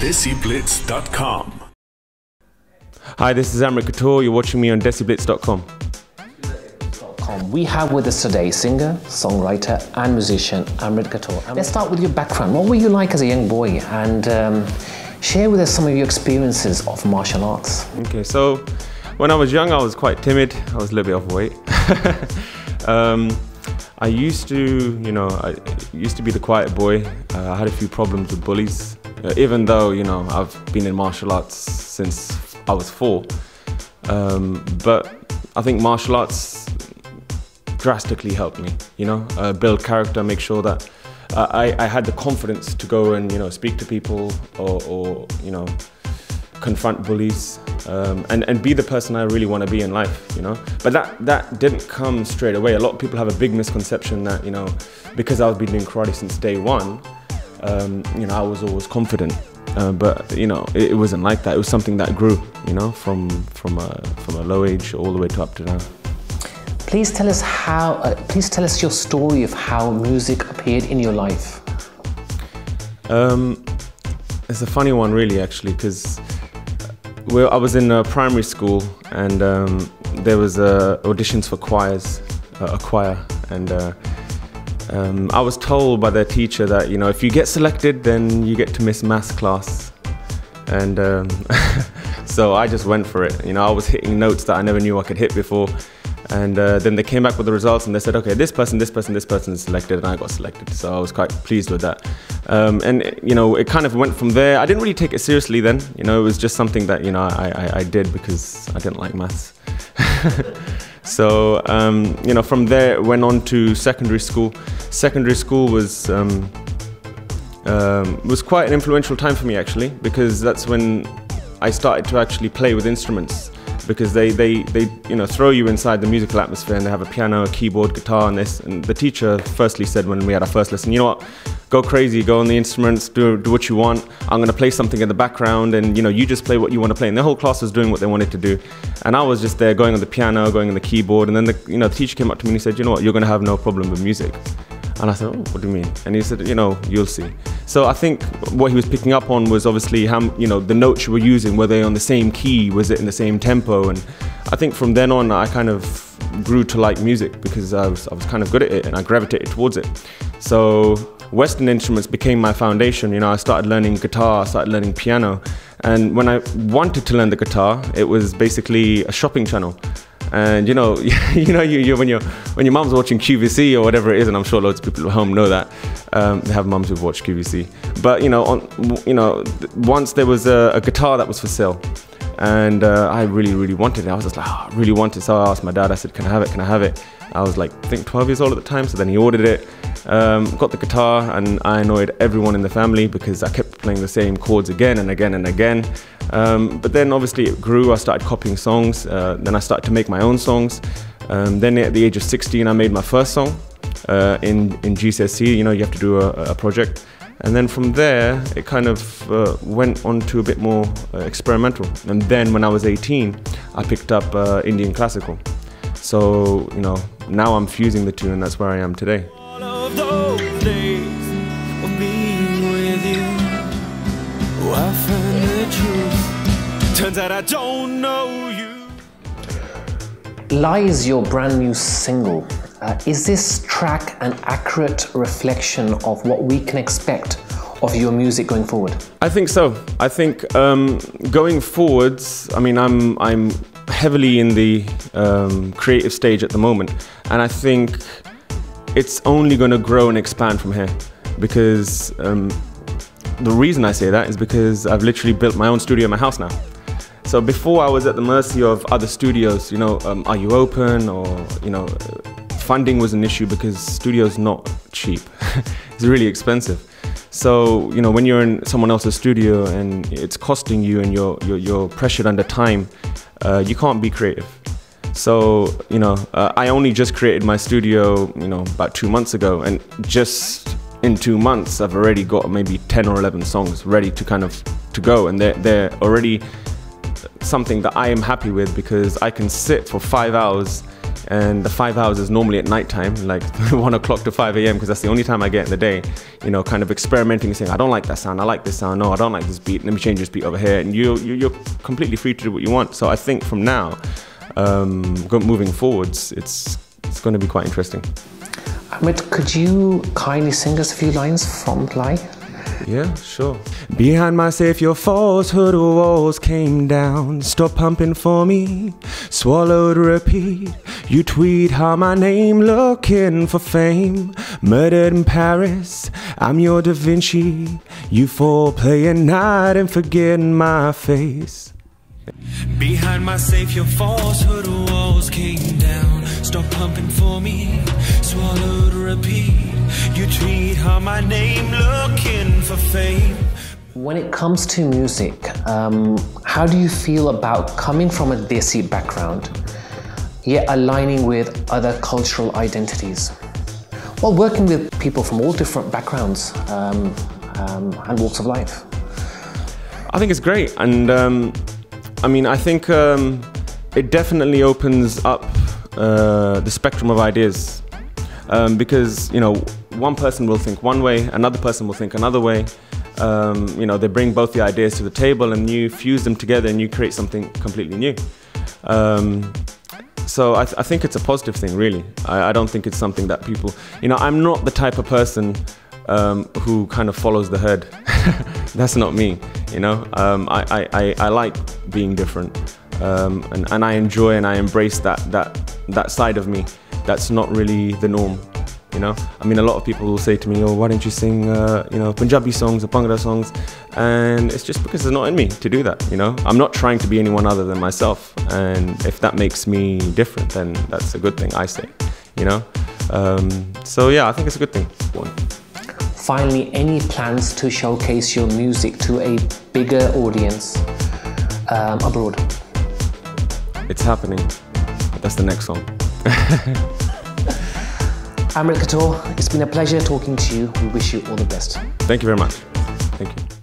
DESIblitz.com. Hi, this is Amrit, Ghatore. You're watching me on DESIblitz.com. We have with us today singer, songwriter and musician Amrit Ghatore. Let's start with your background. What were you like as a young boy? And share with us some of your experiences of martial arts. Okay, so when I was young, I was quite timid. I was a little bit overweight. I used to be the quiet boy. I had a few problems with bullies, even though, I've been in martial arts since I was 4. But I think martial arts drastically helped me, build character, make sure that I had the confidence to go and, speak to people or confront bullies, and be the person I really want to be in life, But that didn't come straight away. A lot of people have a big misconception that, because I've been doing karate since day one, I was always confident. But it wasn't like that. It was something that grew, from a low age all the way to up to now. Please tell us please tell us your story of how music appeared in your life. It's a funny one, really, actually, because I was in primary school, and there was auditions for a choir, and I was told by their teacher that if you get selected, then you get to miss maths class, and so I just went for it. I was hitting notes that I never knew I could hit before, and then they came back with the results, and they said, okay, this person is selected, and I got selected. So I was quite pleased with that. And it kind of went from there. I didn't really take it seriously then. It was just something that I did because I didn't like maths. So from there it went on to secondary school. Secondary school was quite an influential time for me, actually, because that's when I started to actually play with instruments. Because they throw you inside the musical atmosphere, and they have a piano, a keyboard, guitar, and this. And the teacher firstly said when we had our first lesson, you know what, go crazy, go on the instruments, do what you want. I'm going to play something in the background, and you just play what you want to play. And the whole class was doing what they wanted to do, and I was just there going on the piano, going on the keyboard. And then the teacher came up to me and he said, you know what, you're going to have no problem with music. And I said, oh, what do you mean? And he said, you'll see. So I think what he was picking up on was obviously how, the notes you were using, were they on the same key? Was it in the same tempo? And I think from then on, I kind of grew to like music because I was kind of good at it, and I gravitated towards it. So Western instruments became my foundation. I started learning guitar, I started learning piano. And when I wanted to learn the guitar, it was basically a shopping channel. And when your mom's watching QVC or whatever it is, and I'm sure loads of people at home know that, they have mums who've watched QVC. But once there was a guitar that was for sale, and I really wanted it. I was just like, oh, I really want it. So I asked my dad. I said, can I have it? Can I have it? I was like, I think 12 years old at the time. So then he ordered it, got the guitar, and I annoyed everyone in the family because I kept playing the same chords again and again and again. But then obviously it grew. I started copying songs. Then I started to make my own songs. Then at the age of 16, I made my first song in GCSE. You have to do a project. And then from there, it kind of went on to a bit more experimental. And then when I was 18, I picked up Indian classical. So, now I'm fusing the two, and that's where I am today. All of those days of being with you, I find the truth. Turns out I don't know you. Lies, your brand new single. Is this track an accurate reflection of what we can expect of your music going forward? I think so. I think going forwards, I'm heavily in the creative stage at the moment, and I think it's only going to grow and expand from here, because the reason I say that is because I've literally built my own studio in my house now. So before I was at the mercy of other studios, are you open, or funding was an issue because studio's not cheap. It's really expensive. So when you're in someone else's studio and it's costing you, and you're pressured under time, you can't be creative. So I only just created my studio about 2 months ago, and just in 2 months I've already got maybe 10 or 11 songs ready to go, and they're already something that I am happy with, because I can sit for 5 hours and the 5 hours is normally at night time, like 1 o'clock to 5 a.m. because that's the only time I get in the day, you know, kind of experimenting and saying, I don't like that sound, I like this sound, no, I don't like this beat, let me change this beat over here, and you're completely free to do what you want. So I think from now, moving forwards, it's going to be quite interesting. Amrit, could you kindly sing us a few lines from Lie? Yeah, sure. Behind my safe, your falsehood walls came down. Stop pumping for me, swallowed, repeat. You tweet how my name, looking for fame. Murdered in Paris, I'm your Da Vinci. You fall playing night and forgetting my face. Behind my safe, your falsehood walls came down. Stop pumping for me, swallowed, repeat. You tweet how my name, looking for fame. When it comes to music, how do you feel about coming from a Desi background, yet aligning with other cultural identities? Well, working with people from all different backgrounds and walks of life. I think it's great, and I mean, I think it definitely opens up the spectrum of ideas, because, you know, one person will think one way, another person will think another way. You know, they bring both the ideas to the table and you fuse them together and you create something completely new. So I think it's a positive thing, really. I don't think it's something that people, you know, I'm not the type of person who kind of follows the herd. That's not me, you know. I like being different, and I enjoy and I embrace that side of me. That's not really the norm, you know. I mean, a lot of people will say to me, "Oh, why don't you sing, you know, Punjabi songs or Bhangra songs?" And it's just because it's not in me to do that, you know. I'm not trying to be anyone other than myself, and if that makes me different, then that's a good thing, I say, you know. So yeah, I think it's a good thing. Finally, any plans to showcase your music to a bigger audience abroad? It's happening. That's the next song. Amrit Ghatore, it's been a pleasure talking to you. We wish you all the best. Thank you very much. Thank you.